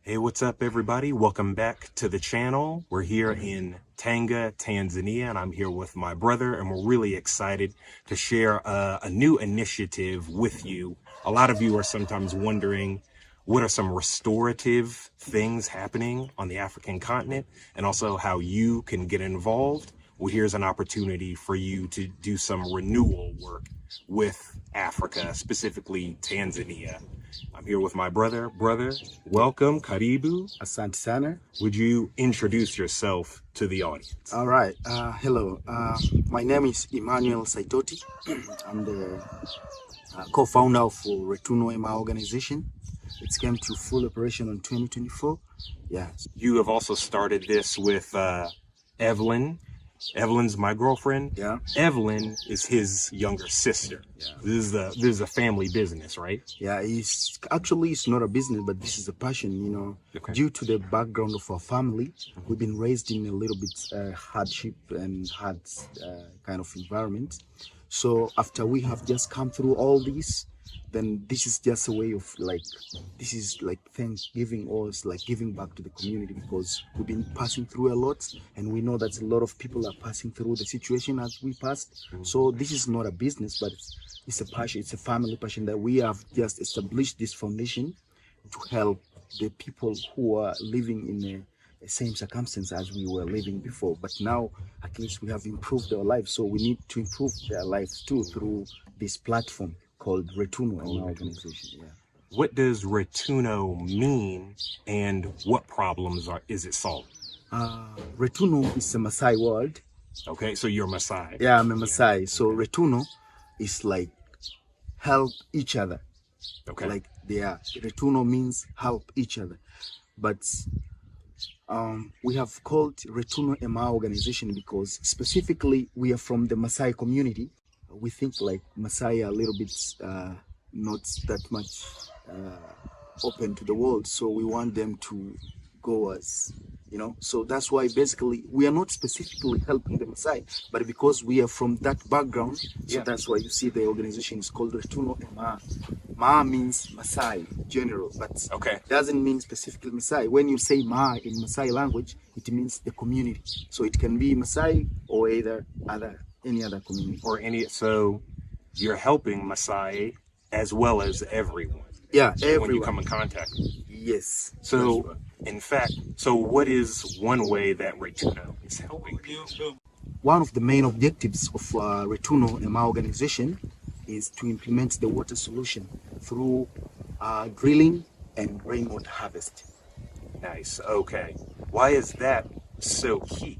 Hey, what's up, everybody? Welcome back to the channel. We're here in Tanga, Tanzania, and I'm here with my brother, and we're really excited to share a new initiative with you. A lot of you are sometimes wondering, what are some restorative things happening on the African continent, and also how you can get involved? Well, here's an opportunity for you to do some renewal work with Africa, specifically Tanzania. I'm here with my brother. Brother, welcome, Karibu. Asante sana. Would you introduce yourself to the audience? All right. Hello. My name is Emmanuel Saitoti. I'm the co-founder of Retuno Maa Organization. It came to full operation in 2024. Yeah. You have also started this with Evelyn. Evelyn's my girlfriend. Yeah. Evelyn is his younger sister. Yeah. This is a family business, right? Yeah. It's not a business, but this is a passion. You know, okay. Due to the background of our family, we've been raised in a little bit hardship and hard kind of environment. So after we have just come through all this, then this is just a way of this is like Thanksgiving, or it's like giving back to the community, because we've been passing through a lot, and we know that a lot of people are passing through the situation as we passed. So this is not a business, but it's a passion, it's a family passion that we have just established this foundation to help the people who are living in the same circumstance as we were living before. But now at least we have improved our lives, so we need to improve their lives too through this platform called Retuno in our organization. Yeah. What does Retuno mean, and what problems is it solving? Retuno is a Maasai word. Okay, so you're Maasai. Yeah, I'm a Maasai. Yeah. So Retuno is like help each other. Okay. Like Retuno means help each other. But we have called Retuno Maa Organization because specifically we are from the Maasai community. We think like Maasai are a little bit not that much open to the world, so we want them to go as, you know. So that's why basically we are not specifically helping the Maasai, but because we are from that background, so that's why you see the organization is called Retuno Maa. Maa means Maasai general, but doesn't mean specifically Maasai. When you say Maa in Maasai language, it means the community. So it can be Maasai or any other community. So you're helping Maasai as well as everyone. Yeah, everyone. When you come in contact with. Yes. So in fact, what is one way that Retuno is helping people? One of the main objectives of Retuno Maa Organization is to implement the water solution through drilling and rainwater harvest. Nice. Okay. Why is that so key?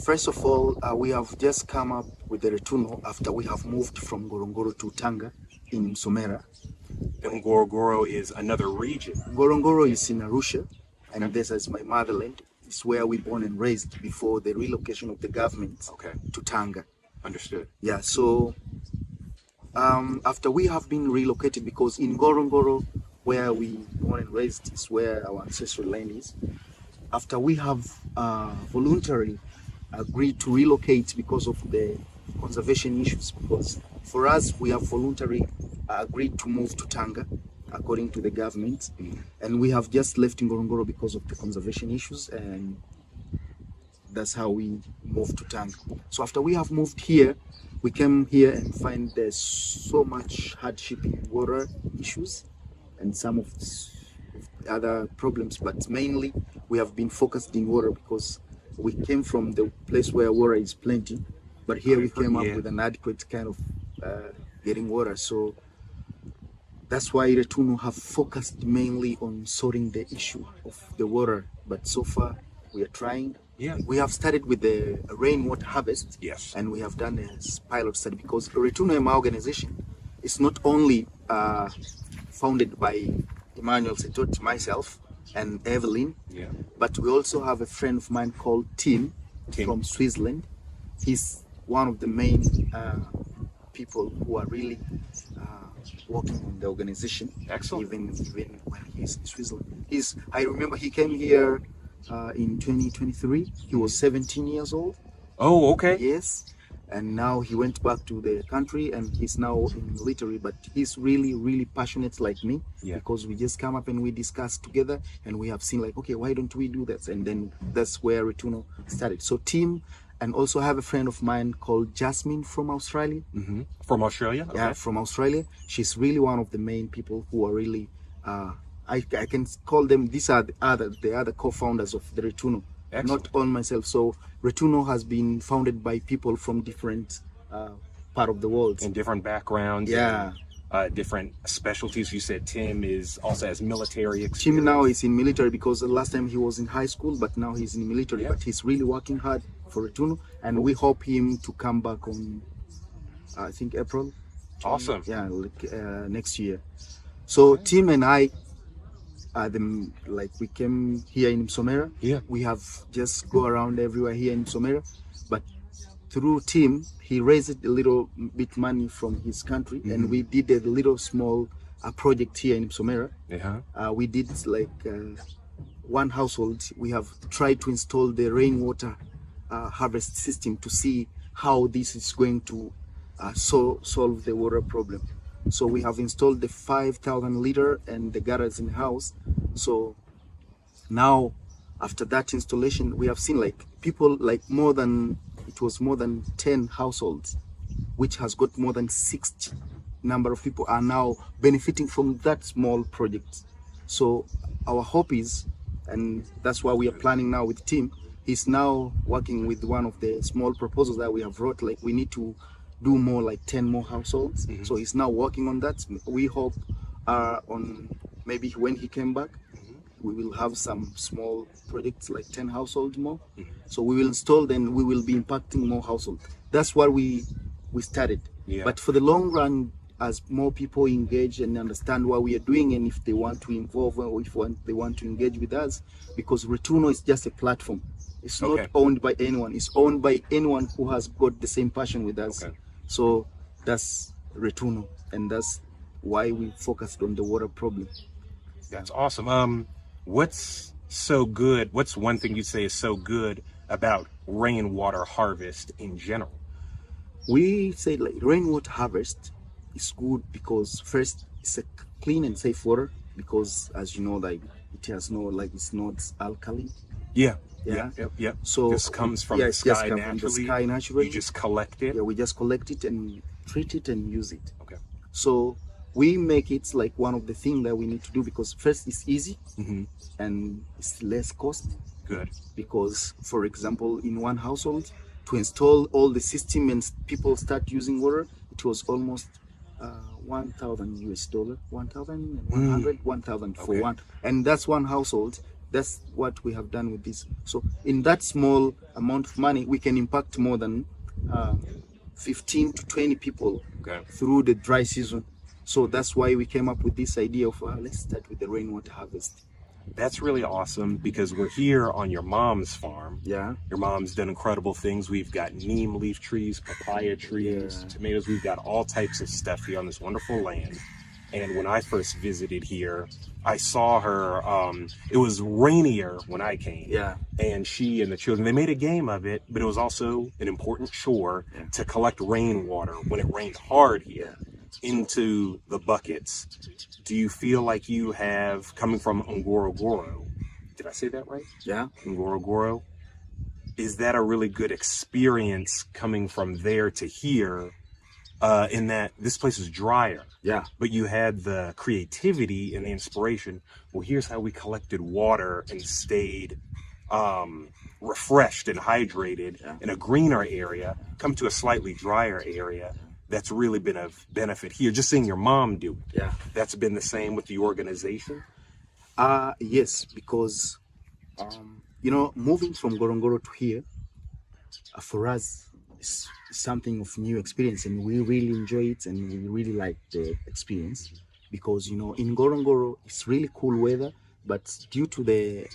First of all, we have just come up with the Retuno after we have moved from Ngorongoro to Tanga in Somera. And Ngorongoro is another region. Ngorongoro is in Arusha, and this is my motherland. It's where we born and raised before the relocation of the government to Tanga. Understood. Yeah, so after we have been relocated, because in Ngorongoro, where we born and raised, is where our ancestral land is. After we have voluntarily agreed to relocate because of the conservation issues, because for us we have voluntarily agreed to move to Tanga according to the government, and we have just left Ngorongoro because of the conservation issues, and that's how we moved to Tanga. So after we have moved here, we came here and find there's so much hardship in water issues and some of the other problems, but mainly we have been focused in water because we came from the place where water is plenty, but here we came up with an adequate kind of getting water. So that's why Retuno have focused mainly on sorting the issue of the water. But so far we are trying. Yeah. We have started with the rainwater harvest. Yes. And we have done a pilot study, because Retuno Maa Organization is not only founded by Emmanuel Saitoti, myself, and Evelyn, but we also have a friend of mine called Tim from Switzerland. He's one of the main people who are really working on the organization. Excellent. Even when he's in Switzerland. I remember he came here in 2023. He was 17 years old. Oh, okay. Yes. and now he went back to the country and he's now in military, but he's really passionate like me. Yeah. Because we just come up and we discuss together and we have seen like, okay, why don't we do that? And then that's where Retuno started. So team, and also I have a friend of mine called Jasmine from Australia. From Australia? Okay. Yeah, from Australia. She's really one of the main people who are really I can call them, these are the other co-founders of the Retuno. Excellent. Not all myself. So Retuno has been founded by people from different part of the world. In different backgrounds. Yeah. And, different specialties. You said Tim is also has military experience. Tim now is in military because the last time he was in high school, but now he's in military. Yeah. But he's really working hard for Retuno, and we hope him to come back on, I think April. Awesome. Yeah, like next year. So Tim and I, we came here in Msomera. Yeah. We have just go around everywhere here in Msomera, but through Tim, he raised a little bit money from his country, and we did a little small project here in Msomera. We did like one household. We have tried to install the rainwater harvest system to see how this is going to solve the water problem. So we have installed the 5,000 liter and the gutters in the house. So now, after that installation, we have seen like people like more than 10 households, which has got more than 60 number of people are now benefiting from that small project. So our hope is, and that's why we are planning now with Tim, he's now working with one of the small proposals that we have wrote, like we need to do more like 10 more households. So he's now working on that. We hope on maybe when he came back, we will have some small projects like 10 households more. So we will install, then we will be impacting more households. That's what we started. Yeah. But for the long run, as more people engage and understand what we are doing, and if they want to involve or if they want to engage with us, because Retuno is just a platform. It's not owned by anyone. It's owned by anyone who has got the same passion with us. So that's Retuno, and that's why we focused on the water problem. That's awesome. What's so good? What's one thing you say is so good about rainwater harvest in general? We say like rainwater harvest is good because first it's a clean and safe water, because as you know, like it has no, like it's not alkaline. Yeah. So this comes from the sky naturally. You just collect it. Yeah, we just collect it and treat it and use it. Okay. So we make it like one of the things that we need to do, because first it's easy and it's less cost. Good. Because for example, in one household to install all the system and people start using water, it was almost $1,000 US, 1,100, 1,000 for one, and that's one household. That's what we have done with this. So in that small amount of money, we can impact more than 15 to 20 people through the dry season. So that's why we came up with this idea of let's start with the rainwater harvest. That's really awesome, because we're here on your mom's farm. Yeah. Your mom's done incredible things. We've got neem leaf trees, papaya trees, tomatoes. We've got all types of stuff here on this wonderful land. And when I first visited here, I saw her, it was rainier when I came. Yeah. And she and the children, they made a game of it, but it was also an important chore to collect rainwater when it rained hard here into the buckets. Do you feel like you have, coming from Ngorongoro, did I say that right? Yeah. Ngorongoro, is that a really good experience coming from there to here, in that this place is drier? Yeah. But you had the creativity and the inspiration. Well, here's how we collected water and stayed refreshed and hydrated in a greener area, come to a slightly drier area. That's really been of benefit here. Just seeing your mom do it. Yeah. That's been the same with the organization? Yes, because, moving from Ngorongoro to here, for us, it's something of new experience, and we really enjoy it, and we really like the experience, because, in Ngorongoro, it's really cool weather, but due to the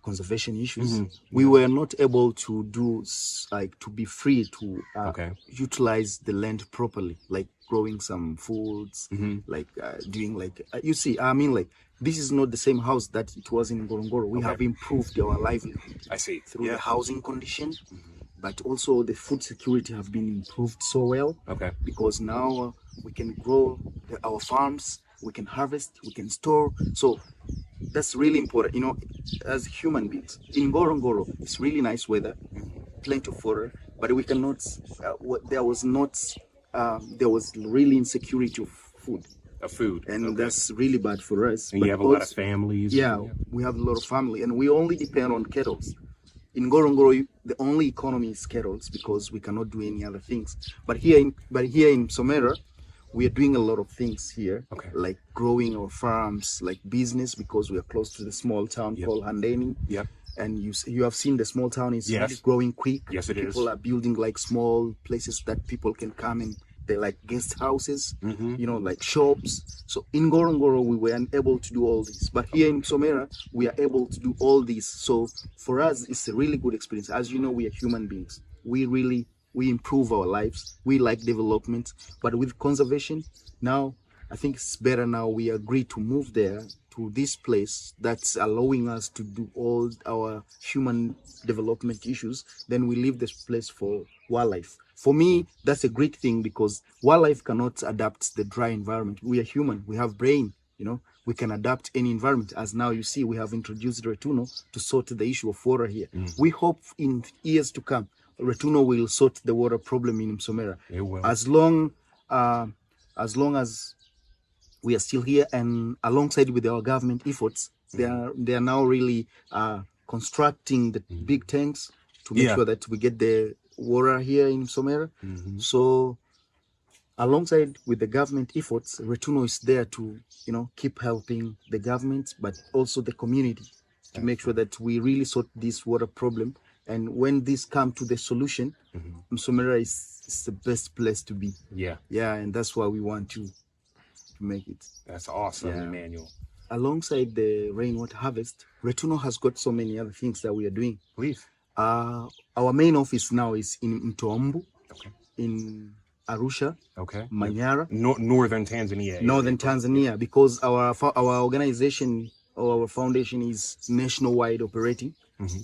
conservation issues, we were not able to do, to be free to utilize the land properly, like growing some foods, doing this is not the same house that it was in Ngorongoro. We have improved our livelihood. I see. Through the housing condition, but also the food security have been improved so well. Okay. Because now we can grow our farms, we can harvest, we can store. So that's really important, you know, as human beings. In Ngorongoro, it's really nice weather, plenty of water, but we cannot. There was not. There was really insecurity of food. Of food, And okay. that's really bad for us. And but you have a lot of families. Yeah, we have a lot of family, and we only depend on cattle. In Ngorongoro, the only economy is cattle because we cannot do any other things. But here in Somera, we are doing a lot of things here, okay. like growing our farms, like business, because we are close to the small town called Handeni. Yep. And you have seen the small town is yes. really growing quick. Yes, it people is. People are building like small places that people can come and they're like guest houses, you know, like shops. So in Ngorongoro, we were unable to do all this. But here in Somera, we are able to do all this. So for us, it's a really good experience. As you know, we are human beings. We improve our lives. We like development. But with conservation, now, I think it's better now we agree to move there to this place that's allowing us to do all our human development issues. Then we leave this place for wildlife. For me, that's a great thing because wildlife cannot adapt the dry environment. We are human. We have brain, you know. We can adapt any environment. As now you see, we have introduced Retuno to sort the issue of water here. We hope in years to come, Retuno will sort the water problem in Msomera. It will. As long as we are still here, and alongside with our government efforts, they are now really constructing the big tanks to make sure that we get the water here in Somera. So alongside with the government efforts, Retuno is there to, you know, keep helping the government, but also the community to make sure that we really sort this water problem. And when this come to the solution, Somera is the best place to be. Yeah, and that's why we want to make it. That's awesome, Emmanuel. Alongside the rainwater harvest, Retuno has got so many other things that we are doing. Please. Our main office now is in Mtoambu, in Arusha, Manyara, northern Tanzania. Northern Tanzania, because our organization or our foundation is nationwide operating.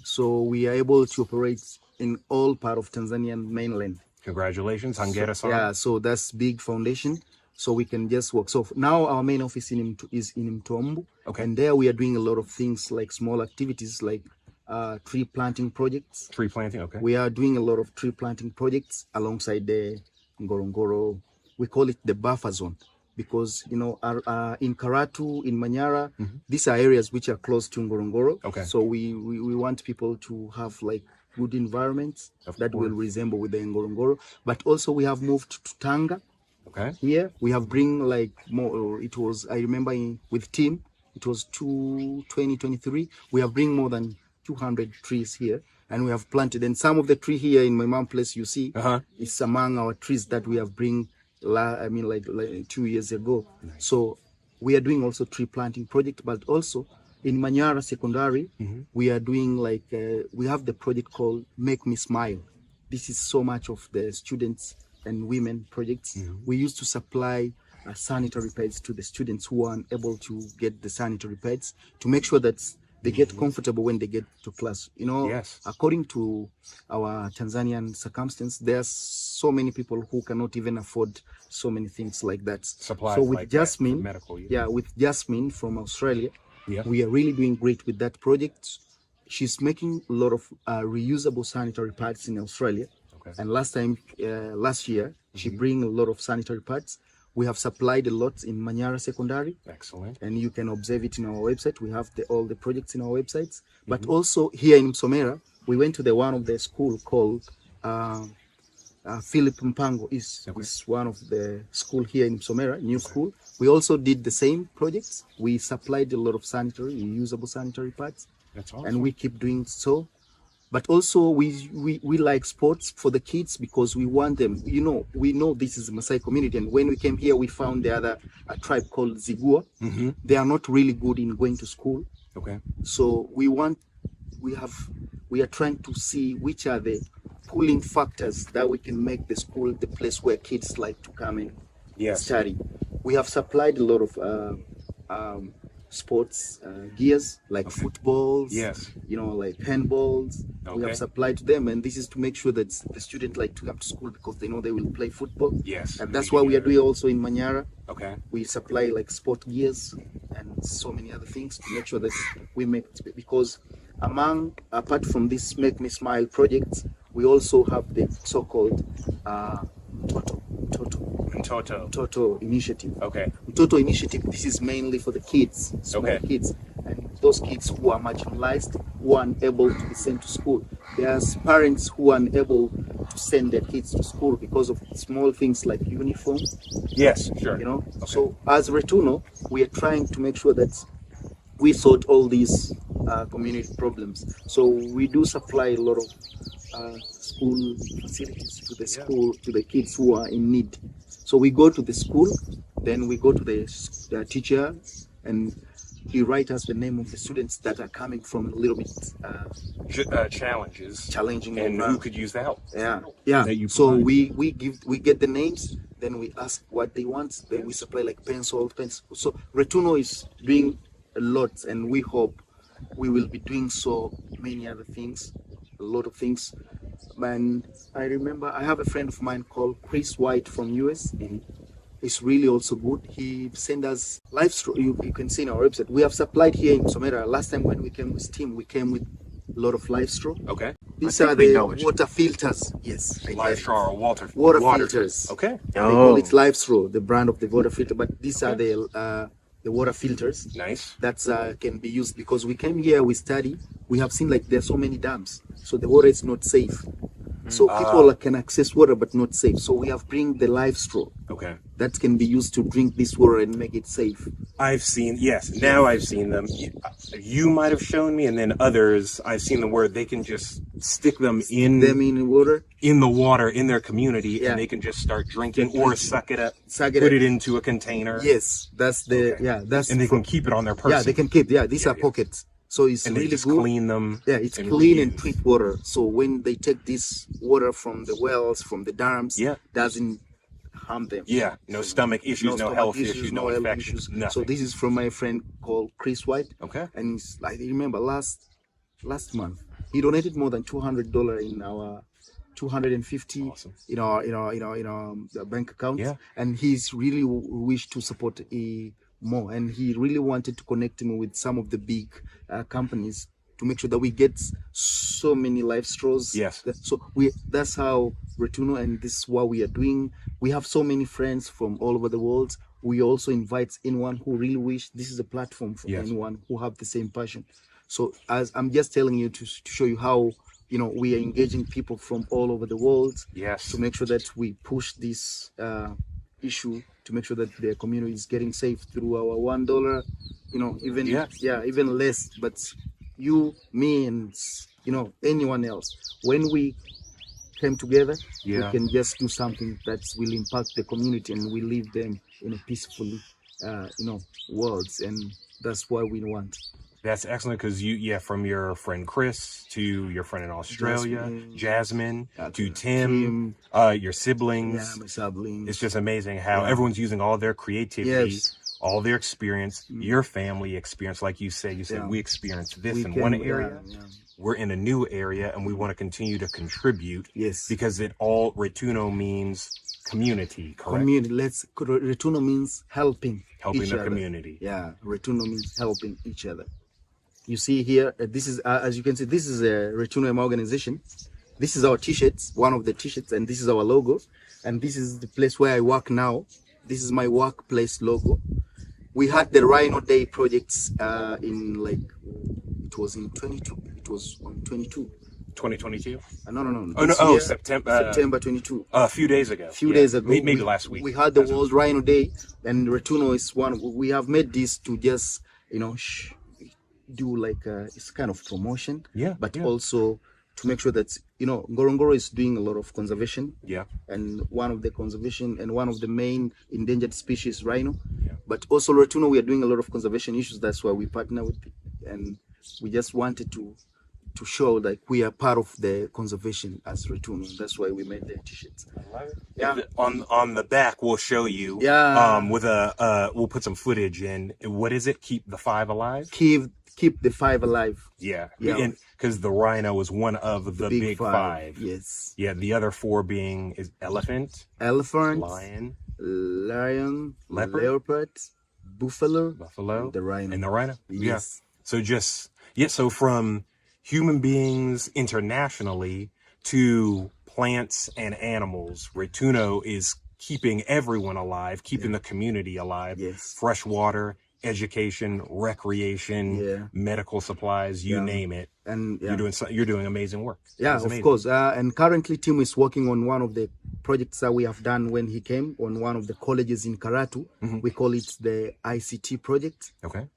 So we are able to operate in all part of Tanzanian mainland. Congratulations, Hongera-san. Yeah, so that's big foundation. So we can just work. So now our main office is in Mtoambu. And there we are doing a lot of things like small activities like tree planting projects. Tree planting, We are doing a lot of tree planting projects alongside the Ngorongoro. We call it the buffer zone because, you know, in Karatu, in Manyara, these are areas which are close to Ngorongoro. So we want people to have like good environments that will resemble with the Ngorongoro. But also we have moved to Tanga. Here we have bring like more. It was, I remember with team, it was 2023. We have bring more than 200 trees here, and we have planted. And some of the tree here in my mom place, you see, it's among our trees that we have bring. Like 2 years ago. So we are doing also tree planting project, but also in Manyara Secondary, we are doing like we have the project called Make Me Smile. This is so much of the students and women projects. We used to supply sanitary pads to the students who are unable to get the sanitary pads to make sure that they get comfortable when they get to class. You know, according to our Tanzanian circumstance, there's so many people who cannot even afford so many things like that. Supplies so with like Jasmine, medical, with Jasmine from Australia, we are really doing great with that project. She's making a lot of reusable sanitary pads in Australia. And last year, she bring a lot of sanitary pads. We have supplied a lot in Manyara Secondary. Excellent. And you can observe it in our website. We have all the projects in our websites. But also here in Somera, we went to one of the school called Philip Mpango is one of the school here in Somera, new school. We also did the same projects. We supplied a lot of reusable sanitary pads. That's awesome. And we keep doing so. But also we like sports for the kids because we want them, you know, we know this is a Maasai community. And when we came here, we found the other tribe called Zigua. They are not really good in going to school. So we are trying to see which are the pulling factors that we can make the school the place where kids like to come and study. We have supplied a lot of sports gears like footballs, Yes. like handballs. We have Okay. supplied to them, and this is to make sure that the student like to come to school because they know they will play football. Yes. And that's why we are doing also in Manyara. Okay. We supply like sport gears and so many other things to make sure that we make it, because apart from this Make Me Smile project, we also have the so-called Toto initiative. Okay. Toto initiative, this is mainly for the kids, small kids, and those kids who are marginalized, who are unable to be sent to school. There's parents who are unable to send their kids to school because of small things like uniform. Yes, sure. So as Retuno, we are trying to make sure that we sort all these community problems. So we do supply a lot of school facilities to the school, to the kids who are in need. So we go to the school, then we go to the teacher, and he writes us the name of the students that are coming from a little bit challenging, and who could use the help. Yeah. So we get the names, then we ask what they want, then we supply like pencils. So Retuno is doing a lot, and we hope we will be doing so many other things, a lot of things. And I remember I have a friend of mine called Chris White from US. It's really also good. He sent us live stream. You can see in our website. We have supplied here in Somera. Last time when we came with Team, we came with a lot of live straw. Okay. These are the water filters. Yes. Live straw or water filters. Okay. They call it live straw, the brand of the water filter. But these are the water filters. Nice. That can be used because we came here, we study. We have seen like there are so many dams, so the water is not safe. So people can access water but not safe. So we have bring the live straw. Okay. That can be used to drink this water and make it safe. I've seen, now I've seen them. You might have shown me, and then others, I've seen them where they can just stick them in the water in their community, and they can just start drinking or suck it up, put it into a container. Yes, that's that's. And they can keep it on their person. Yeah, they can keep. Yeah, these are pockets. So it's and really they just good. Clean them. Yeah, it's clean and treat water. So when they take this water from the wells, from the dams, doesn't harm them. Yeah, no stomach issues, no health issues, no infections, nothing. So this is from my friend called Chris White. Okay. And I remember last month he donated more than $200 in our 250 in our bank account. Yeah. And he's really wished to support more, and he really wanted to connect me with some of the big companies to make sure that we get so many live straws. Yes. So that's how Retuno, and this is what we are doing. We have so many friends from all over the world. We also invite anyone who really wish. This is a platform for anyone who have the same passion. So as I'm just telling you to show you how we are engaging people from all over the world. Yes. To make sure that we push this issue, to make sure that the community is getting safe through our $1, even less. But you, me, and anyone else, when we came together, we can just do something that will impact the community, and we leave them in a peaceful, worlds, and that's what we want. That's excellent, because from your friend Chris to your friend in Australia, Jasmine to Tim, your siblings. Yeah, my siblings. It's just amazing how everyone's using all their creativity, all their experience, your family experience. Like you said we experienced this in one area. We're in a new area, and we want to continue to contribute. Yes. Because Retuno means community, correct? Community. Retuno means helping the community. Yeah, Retuno means helping each other. You see here, this is, as you can see, this is a Retuno Maa Organization. This is our t-shirts, one of the t-shirts, and this is our logo. And this is the place where I work now. This is my workplace logo. We had the Rhino Day projects it was in 22. It was on 22. 2022? No. September 22. A few days ago. Maybe last week. We had the World Rhino Day, and Retuno is one. We have made this to just, do like it's kind of promotion. But also to make sure that, Ngorongoro is doing a lot of conservation. And one of the main endangered species, rhino. But also Retuno, we are doing a lot of conservation issues. That's why we partner with it. And we just wanted to to show like we are part of the conservation as Retuno. That's why we made the t-shirts. Yeah. On the back, we'll show you. Yeah. With we'll put some footage in. What is it? Keep the 5 alive. Keep the 5 alive. Yeah. Yeah. Because the rhino is one of the big five. Yes. Yeah. The other 4 being is elephant, lion, leopard, buffalo, and the rhino. Yes. Yeah. So from human beings internationally to plants and animals, Retuno is keeping everyone alive, keeping the community alive. Yes. Fresh water, education, recreation, medical supplies, you name it. And you're doing amazing work. Yeah, of course. And currently, Tim is working on one of the projects that we have done when he came on one of the colleges in Karatu. We call it the ICT project. Okay.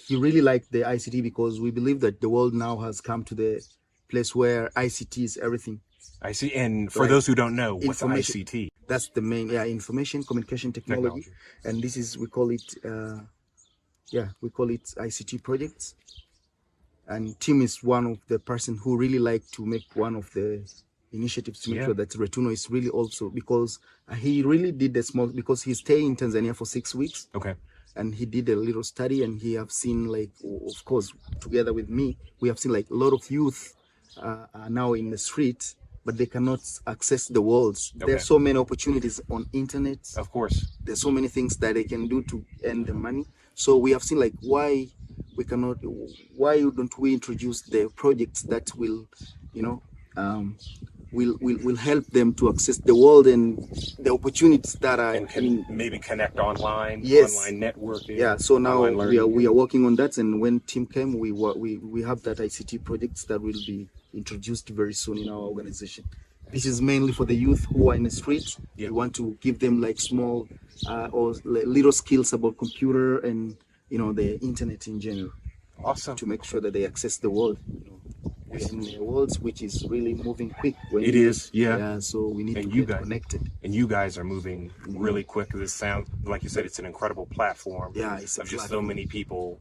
He really liked the ICT because we believe that the world now has come to the place where ICT is everything. I see. And for those who don't know, what's ICT? That's the main, information communication technology. And this is, we call it ICT projects. And Tim is one of the person who really like to make one of the initiatives to make sure that Retuno is really also, because he really did the small, because he stayed in Tanzania for 6 weeks. Okay. And he did a little study, and he have seen, like, of course, together with me, we have seen like a lot of youth are now in the street, but they cannot access the world. There's so many opportunities on internet. Of course. There's so many things that they can do to earn the money. So we have seen like why don't we introduce the projects that will, will help them to access the world and the opportunities that are maybe connect online, online networking. Yeah, so now we are working on that, and when Tim came, we have that ICT projects that will be introduced very soon in our organization. This is mainly for the youth who are in the street. We want to give them like small or little skills about computer and the internet in general. Awesome. To make sure that they access the world. We're in a world which is really moving quick. It is. So we need to get connected. And you guys are moving really quick. This sounds, like you said, it's an incredible platform. Yeah, it's of just so many people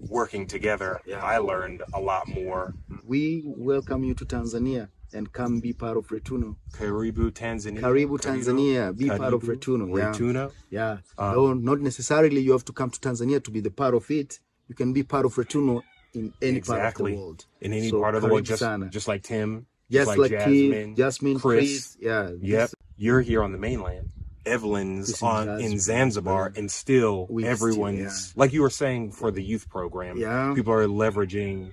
working together. I learned a lot more. We welcome you to Tanzania and come be part of Retuno. Karibu Tanzania. Karibu Tanzania. Be part of Retuno. Retuno. Yeah. No, not necessarily you have to come to Tanzania to be the part of it. You can be part of Retuno in any part of the world. In any part of the world, just like Tim, just like Jasmine, Chris. Yep. You're here on the mainland. Evelyn's in Zanzibar, and still everyone's, like you were saying, for the youth program, people are leveraging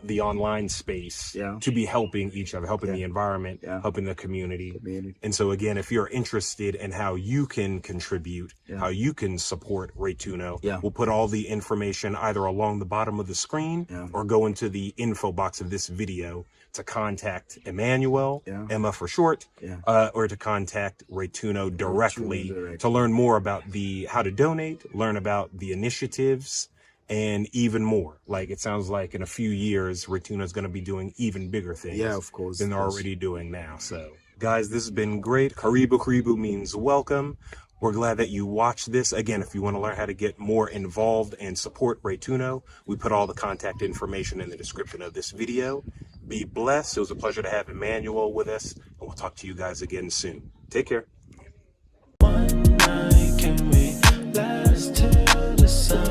the online space to be helping each other, helping the environment, helping the community. And so again, if you're interested in how you can contribute, how you can support Retuno, we'll put all the information either along the bottom of the screen or go into the info box of this video to contact Emmanuel, Emma for short, or to contact Retuno directly to learn more about how to donate, learn about the initiatives, and even more. Like, it sounds like in a few years, Retuno is going to be doing even bigger things than they're already doing now. So, guys, this has been great. Karibu. Karibu means welcome. We're glad that you watched this. Again, if you want to learn how to get more involved and support Retuno, we put all the contact information in the description of this video. Be blessed. It was a pleasure to have Emmanuel with us, and we'll talk to you guys again soon. Take care. One night, can we last till the sun?